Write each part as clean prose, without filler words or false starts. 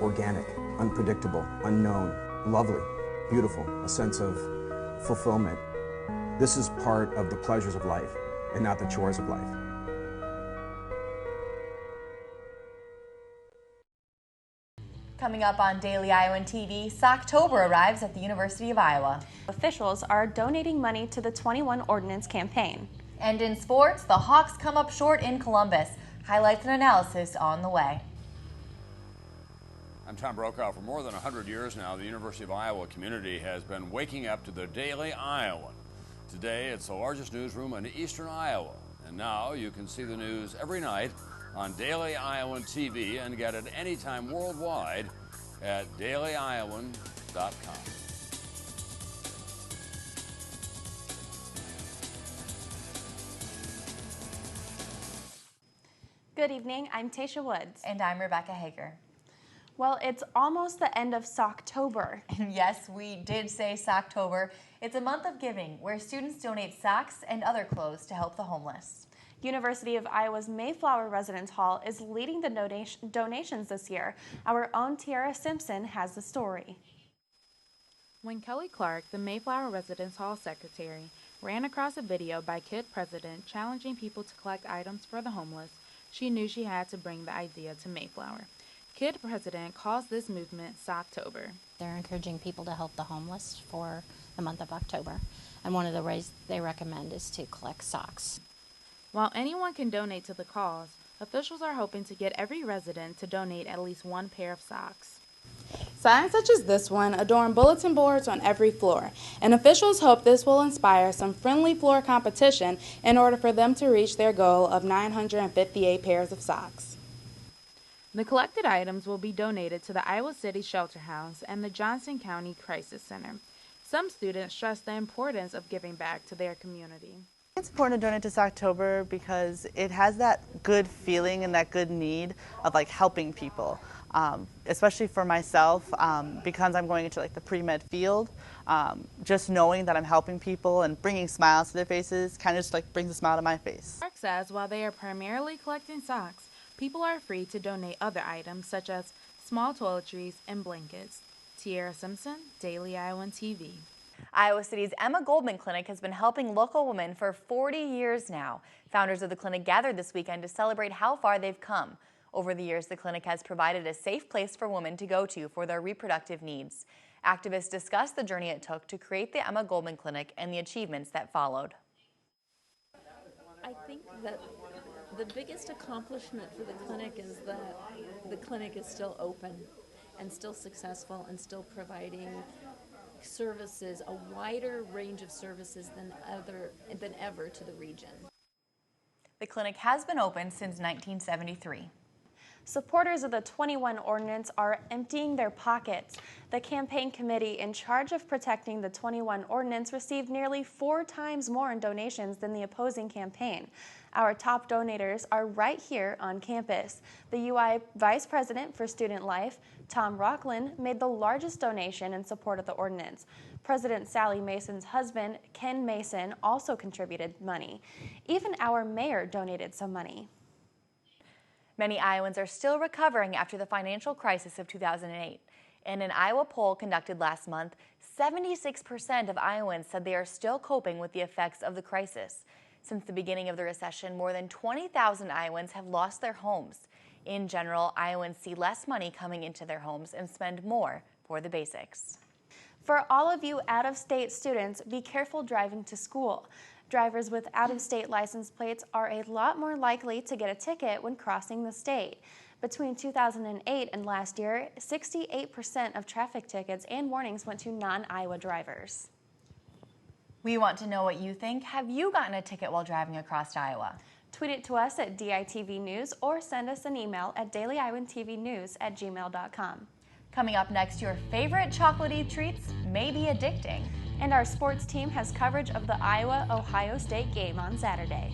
organic, unpredictable, unknown, lovely, beautiful, a sense of fulfillment. This is part of the pleasures of life and not the chores of life. Coming up on Daily Iowan TV, Socktober arrives at the University of Iowa. Officials are donating money to the 21 Ordinance campaign. And in sports, the Hawks come up short in Columbus. Highlights and analysis on the way. I'm Tom Brokaw. For more than 100 years now, the University of Iowa community has been waking up to the Daily Iowan. Today, it's the largest newsroom in eastern Iowa. And now you can see the news every night on Daily Iowan TV and get it anytime worldwide at dailyiowan.com. Good evening, I'm Tasha Woods. And I'm Rebecca Hager. Well, it's almost the end of Socktober. Yes, we did say Socktober. It's a month of giving where students donate socks and other clothes to help the homeless. University of Iowa's Mayflower Residence Hall is leading the donations this year. Our own Tiara Simpson has the story. When Kelly Clark, the Mayflower Residence Hall secretary, ran across a video by KID president challenging people to collect items for the homeless, she knew she had to bring the idea to Mayflower. KID president calls this movement Socktober. They're encouraging people to help the homeless for the month of October, and one of the ways they recommend is to collect socks. While anyone can donate to the cause, officials are hoping to get every resident to donate at least one pair of socks. Signs such as this one adorn bulletin boards on every floor, and officials hope this will inspire some friendly floor competition in order for them to reach their goal of 958 pairs of socks. The collected items will be donated to the Iowa City Shelter House and the Johnson County Crisis Center. Some students stress the importance of giving back to their community. It's important to donate to Socktober because it has that good feeling and that good need of helping people, especially for myself because I'm going into the pre-med field. Just knowing that I'm helping people and bringing smiles to their faces kind of just brings a smile to my face. Clark says while they are primarily collecting socks, people are free to donate other items such as small toiletries and blankets. Tiara Simpson, Daily Iowan TV. Iowa City's Emma Goldman Clinic has been helping local women for 40 years now. Founders of the clinic gathered this weekend to celebrate how far they've come. Over the years, the clinic has provided a safe place for women to go to for their reproductive needs. Activists discussed the journey it took to create the Emma Goldman Clinic and the achievements that followed. I think that the biggest accomplishment for the clinic is that the clinic is still open and still successful and still providing services, a wider range of services than ever to the region. The clinic has been open since 1973. Supporters of the 21 Ordinance are emptying their pockets. The campaign committee in charge of protecting the 21 Ordinance received nearly 4 times more in donations than the opposing campaign. Our top donators are right here on campus. The UI Vice President for Student Life, Tom Rockland, made the largest donation in support of the ordinance. President Sally Mason's husband, Ken Mason, also contributed money. Even our mayor donated some money. Many Iowans are still recovering after the financial crisis of 2008. In an Iowa poll conducted last month, 76% of Iowans said they are still coping with the effects of the crisis. Since the beginning of the recession, more than 20,000 Iowans have lost their homes. In general, Iowans see less money coming into their homes and spend more for the basics. For all of you out-of-state students, be careful driving to school. Drivers with out-of-state license plates are a lot more likely to get a ticket when crossing the state. Between 2008 and last year, 68% of traffic tickets and warnings went to non-Iowa drivers. We want to know what you think. Have you gotten a ticket while driving across Iowa? Tweet it to us at DITV News or send us an email at dailyiowantvnews@gmail.com. Coming up next, your favorite chocolatey treats may be addicting. And our sports team has coverage of the Iowa-Ohio State game on Saturday.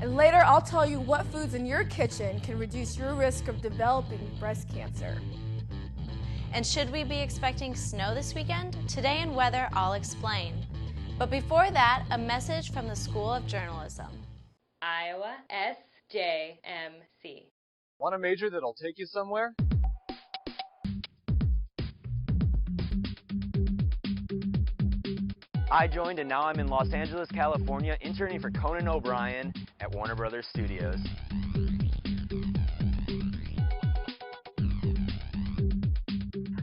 And later, I'll tell you what foods in your kitchen can reduce your risk of developing breast cancer. And should we be expecting snow this weekend? Today in weather, I'll explain. But before that, a message from the School of Journalism. Iowa SJMC. Want a major that'll take you somewhere? I joined, and now I'm in Los Angeles, California, interning for Conan O'Brien at Warner Brothers Studios.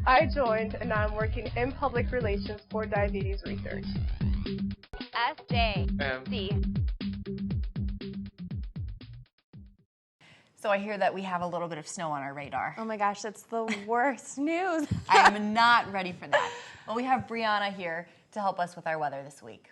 I joined, and now I'm working in public relations for diabetes research. SJC. So I hear that we have a little bit of snow on our radar. Oh my gosh, that's the worst news. I am not ready for that. Well, we have Brianna here to help us with our weather this week.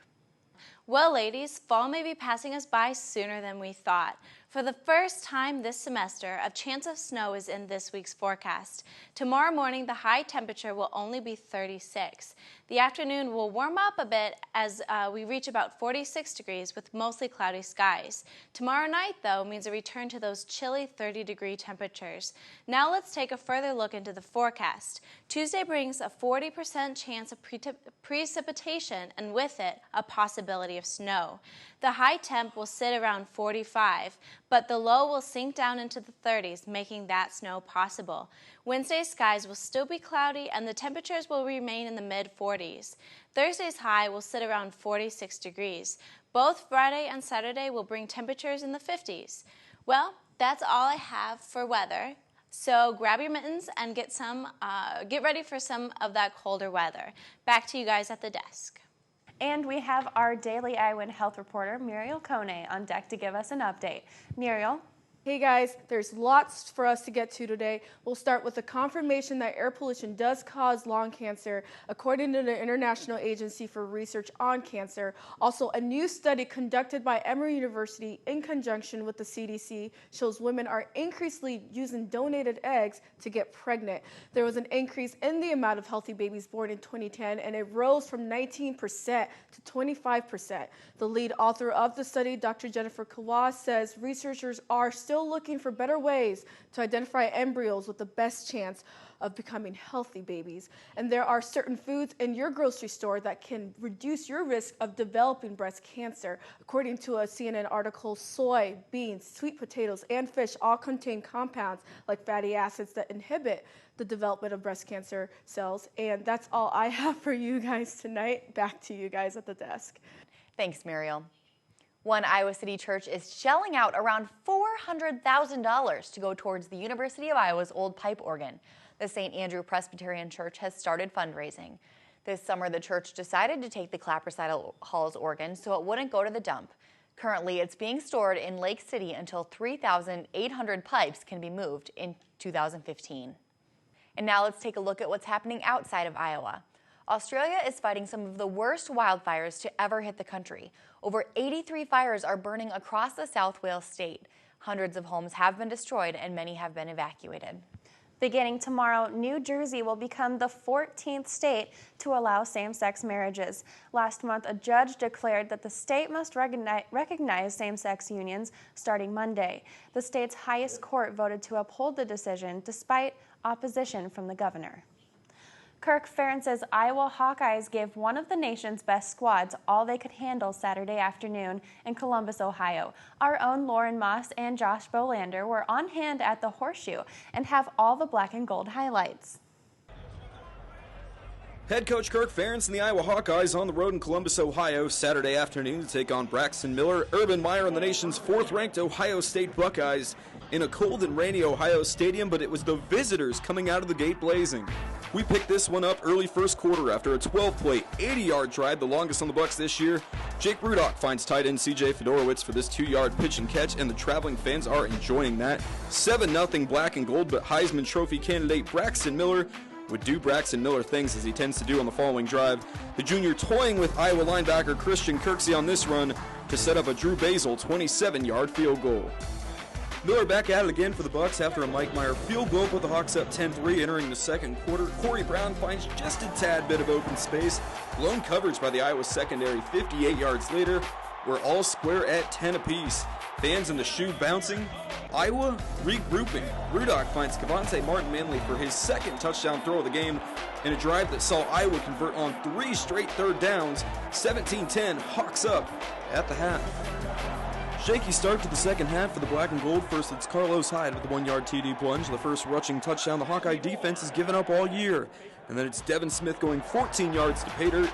Well, ladies, fall may be passing us by sooner than we thought. For the first time this semester, a chance of snow is in this week's forecast. Tomorrow morning, the high temperature will only be 36. The afternoon will warm up a bit as we reach about 46 degrees with mostly cloudy skies. Tomorrow night, though, means a return to those chilly 30-degree temperatures. Now let's take a further look into the forecast. Tuesday brings a 40% chance of precipitation and with it, a possibility of snow. The high temp will sit around 45, but the low will sink down into the 30s, making that snow possible. Wednesday's skies will still be cloudy and the temperatures will remain in the mid-40s. Thursday's high will sit around 46 degrees. Both Friday and Saturday will bring temperatures in the 50s. Well, that's all I have for weather. So grab your mittens and get ready for some of that colder weather. Back to you guys at the desk. And we have our daily Iowan health reporter, Muriel Kone, on deck to give us an update. Muriel? Hey guys, there's lots for us to get to today. We'll start with the confirmation that air pollution does cause lung cancer, according to the International Agency for Research on Cancer. Also, a new study conducted by Emory University in conjunction with the CDC shows women are increasingly using donated eggs to get pregnant. There was an increase in the amount of healthy babies born in 2010, and it rose from 19% to 25%. The lead author of the study, Dr. Jennifer Kawas, says researchers are still looking for better ways to identify embryos with the best chance of becoming healthy babies. And there are certain foods in your grocery store that can reduce your risk of developing breast cancer. According to a CNN article, soy, beans, sweet potatoes, and fish all contain compounds like fatty acids that inhibit the development of breast cancer cells. And that's all I have for you guys tonight. Back to you guys at the desk. Thanks, Muriel. One Iowa City church is shelling out around $400,000 to go towards the University of Iowa's old pipe organ. The St. Andrew Presbyterian Church has started fundraising. This summer, the church decided to take the Clapp Recital Hall's organ so it wouldn't go to the dump. Currently, it's being stored in Lake City until 3,800 pipes can be moved in 2015. And now let's take a look at what's happening outside of Iowa. Australia is fighting some of the worst wildfires to ever hit the country. Over 83 fires are burning across the South Wales state. Hundreds of homes have been destroyed and many have been evacuated. Beginning tomorrow, New Jersey will become the 14th state to allow same-sex marriages. Last month, a judge declared that the state must recognize same-sex unions starting Monday. The state's highest court voted to uphold the decision despite opposition from the governor. Kirk Ferentz's Iowa Hawkeyes gave one of the nation's best squads all they could handle Saturday afternoon in Columbus, Ohio. Our own Lauren Moss and Josh Bolander were on hand at the Horseshoe and have all the black and gold highlights. Head coach Kirk Ferentz and the Iowa Hawkeyes on the road in Columbus, Ohio, Saturday afternoon to take on Braxton Miller, Urban Meyer, and the nation's fourth-ranked Ohio State Buckeyes in a cold and rainy Ohio stadium, but it was the visitors coming out of the gate blazing. We picked this one up early first quarter after a 12-play, 80-yard drive, the longest on the Bucs this year. Jake Rudock finds tight end C.J. Fedorowicz for this 2-yard pitch and catch, and the traveling fans are enjoying that. 7-0 black and gold, but Heisman Trophy candidate Braxton Miller would do Braxton Miller things as he tends to do on the following drive. The junior toying with Iowa linebacker Christian Kirksey on this run to set up a Drew Basil 27-yard field goal. Miller back at it again for the Bucs after a Mike Meyer field goal put the Hawks up 10-3 entering the second quarter. Corey Brown finds just a tad bit of open space. Blown coverage by the Iowa secondary 58 yards later. We're all square at 10 apiece. Fans in the shoe bouncing. Iowa regrouping. Rudock finds Cavante Martin-Manley for his second touchdown throw of the game in a drive that saw Iowa convert on 3 straight third downs. 17-10, Hawks up at the half. Shaky start to the second half for the black and gold. First, it's Carlos Hyde with the 1-yard TD plunge, the first rushing touchdown the Hawkeye defense has given up all year. And then it's Devin Smith going 14 yards to pay dirt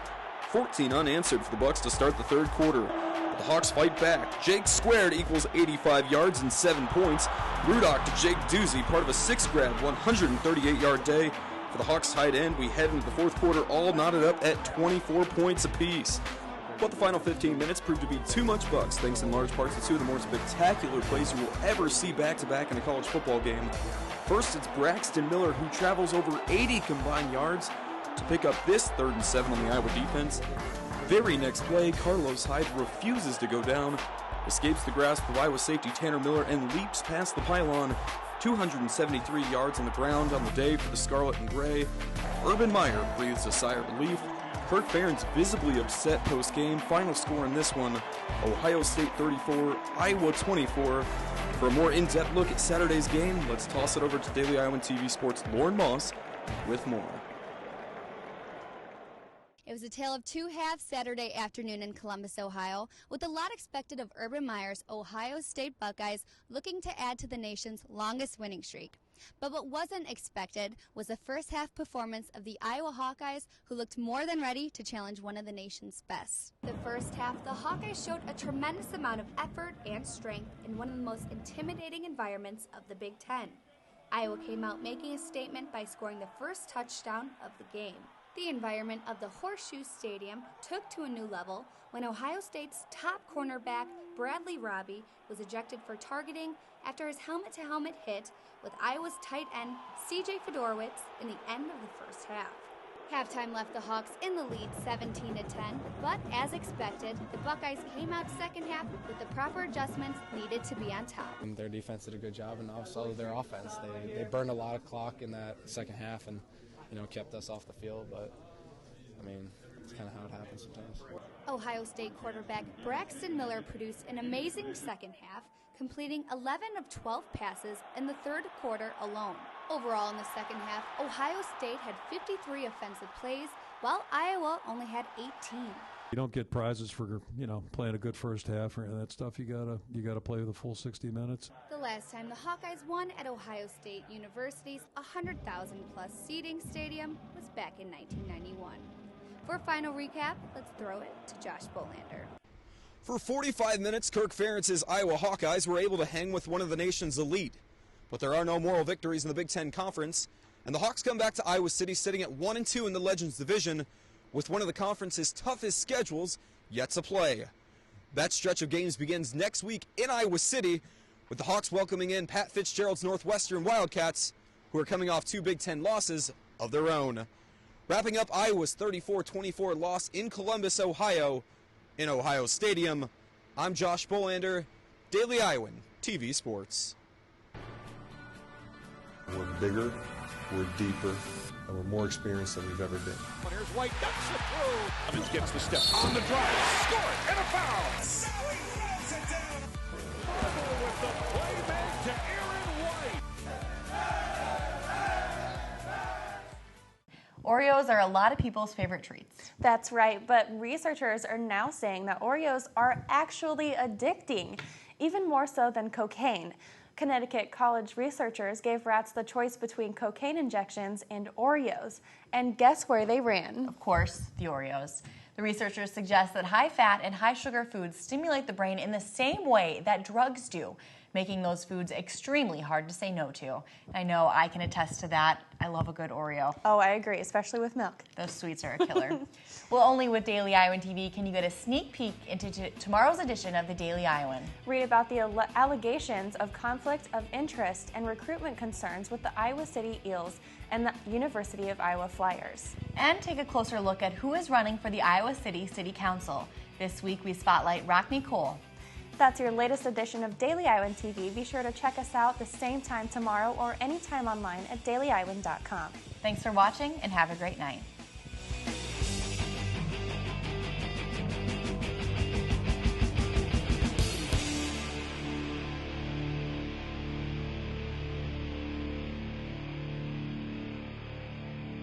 14 unanswered for the Bucks to start the third quarter. But the Hawks fight back. Jake squared equals 85 yards and 7 points. Rudock to Jake Doozy, part of a 6-grab, 138-yard day. For the Hawks tight end, we head into the fourth quarter all knotted up at 24 points apiece. But the final 15 minutes proved to be too much Bucks, thanks in large part to two of the more spectacular plays you will ever see back-to-back in a college football game. First, it's Braxton Miller, who travels over 80 combined yards to pick up this 3rd and 7 on the Iowa defense. Very next play, Carlos Hyde refuses to go down, escapes the grasp of Iowa safety Tanner Miller, and leaps past the pylon. 273 yards on the ground on the day for the Scarlet and Gray. Urban Meyer breathes a sigh of relief. Kirk Ferentz visibly upset post-game. Final score in this one, Ohio State 34, Iowa 24. For a more in-depth look at Saturday's game, let's toss it over to Daily Iowan TV Sports' Lauren Moss with more. It was a tale of two halves Saturday afternoon in Columbus, Ohio, with a lot expected of Urban Meyer's Ohio State Buckeyes looking to add to the nation's longest winning streak. But what wasn't expected was the first half performance of the Iowa Hawkeyes, who looked more than ready to challenge one of the nation's best. The first half, the Hawkeyes showed a tremendous amount of effort and strength in one of the most intimidating environments of the Big Ten. Iowa came out making a statement by scoring the first touchdown of the game. The environment of the Horseshoe Stadium took to a new level when Ohio State's top cornerback, Bradley Robbie, was ejected for targeting after his helmet-to-helmet hit with Iowa's tight end, C.J. Fedorowicz, in the end of the first half. Halftime left the Hawks in the lead 17-10, but as expected, the Buckeyes came out second half with the proper adjustments needed to be on top. Their defense did a good job, and also their offense. They burned a lot of clock in that second half and kept us off the field, but, it's kind of how it happens sometimes. Ohio State quarterback Braxton Miller produced an amazing second half, completing 11 of 12 passes in the third quarter alone. Overall in the second half, Ohio State had 53 offensive plays, while Iowa only had 18. You don't get prizes for, playing a good first half or any of that stuff. You gotta play the full 60 minutes. The last time the Hawkeyes won at Ohio State University's 100,000-plus seating stadium was back in 1991. For a final recap, let's throw it to Josh Bolander. For 45 minutes, Kirk Ferentz's Iowa Hawkeyes were able to hang with one of the nation's elite. But there are no moral victories in the Big Ten Conference, and the Hawks come back to Iowa City sitting at 1-2 in the Legends Division, with one of the conference's toughest schedules yet to play. That stretch of games begins next week in Iowa City, with the Hawks welcoming in Pat Fitzgerald's Northwestern Wildcats, who are coming off 2 Big Ten losses of their own. Wrapping up Iowa's 34-24 loss in Columbus, Ohio, in Ohio Stadium, I'm Josh Bolander, Daily Iowan TV Sports. We're bigger, we're deeper, and we're more experienced than we've ever been. But here's White, ducks it through. Evans gets the step on the drive, score it, and a foul. Now he throws it down. With the play made to Aaron White. Oreos are a lot of people's favorite treats. That's right, but researchers are now saying that Oreos are actually addicting, even more so than cocaine. Connecticut college researchers gave rats the choice between cocaine injections and Oreos. And guess where they ran? Of course, the Oreos. The researchers suggest that high-fat and high-sugar foods stimulate the brain in the same way that drugs do, making those foods extremely hard to say no to. I know I can attest to that. I love a good Oreo. Oh, I agree, especially with milk. Those sweets are a killer. Well, only with Daily Iowan TV can you get a sneak peek into tomorrow's edition of the Daily Iowan. Read about the allegations of conflict of interest and recruitment concerns with the Iowa City Eels and the University of Iowa Flyers. And take a closer look at who is running for the Iowa City City Council. This week we spotlight Rockne Cole. That's your latest edition of Daily Iowan TV. Be sure to check us out the same time tomorrow or anytime online at dailyiowan.com. Thanks for watching and have a great night.